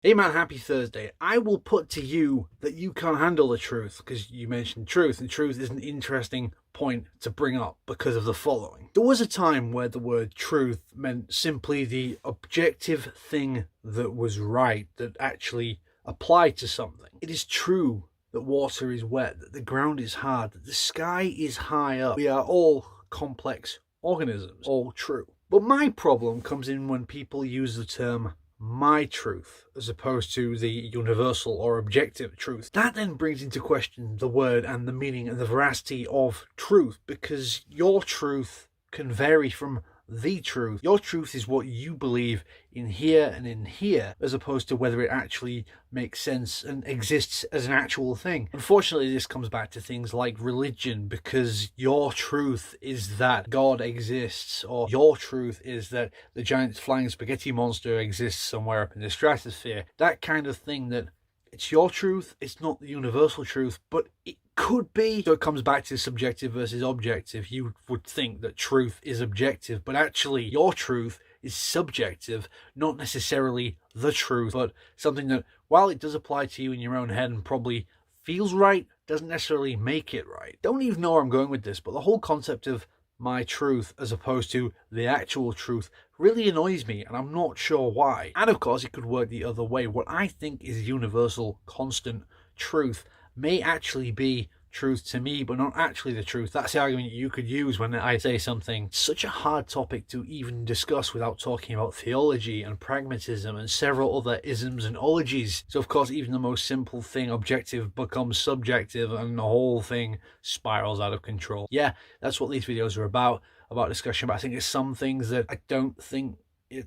Hey man, happy Thursday. I will put to you that you can't handle the truth because you mentioned truth, and truth is an interesting point to bring up because of the following. There was a time where the word truth meant simply the objective thing that was right, that actually applied to something. It is true that water is wet, that the ground is hard, that the sky is high up. We are all complex organisms, all true. But my problem comes in when people use the term my truth as opposed to the universal or objective truth. That then brings into question the word and the meaning and the veracity of truth, because your truth can vary from the truth. Your truth is what you believe in here and in here, as opposed to whether it actually makes sense and exists as an actual thing. Unfortunately, this comes back to things like religion, because your truth is that God exists, or your truth is that the giant flying spaghetti monster exists somewhere up in the stratosphere. That kind of thing, that it's your truth, it's not the universal truth, but it could be. So it comes back to subjective versus objective. You would think that truth is objective, but actually your truth is subjective, not necessarily the truth, but something that, while it does apply to you in your own head and probably feels right, doesn't necessarily make it right. Don't even know where I'm going with this, but the whole concept of my truth as opposed to the actual truth really annoys me, and I'm not sure why. And of course, it could work the other way. What I think is universal, constant truth may actually be truth to me, but not actually the truth. That's the argument you could use when I say something. Such a hard topic to even discuss without talking about theology and pragmatism and several other isms and ologies. So of course, even the most simple thing, objective, becomes subjective, and the whole thing spirals out of control. Yeah, that's what these videos are about discussion. But I think there's some things that I don't think,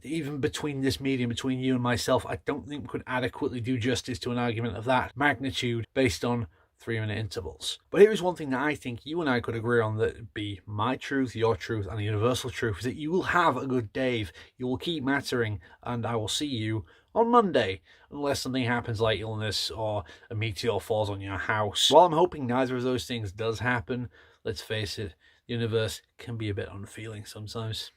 even between this medium, between you and myself, I don't think we could adequately do justice to an argument of that magnitude based on 3-minute intervals. But here is one thing that I think you and I could agree on, that be my truth, your truth, and the universal truth, is that you will have a good day. You will keep mattering, and I will see you on Monday, unless something happens like illness or a meteor falls on your house. While I'm hoping neither of those things does happen, let's face it, the universe can be a bit unfeeling sometimes.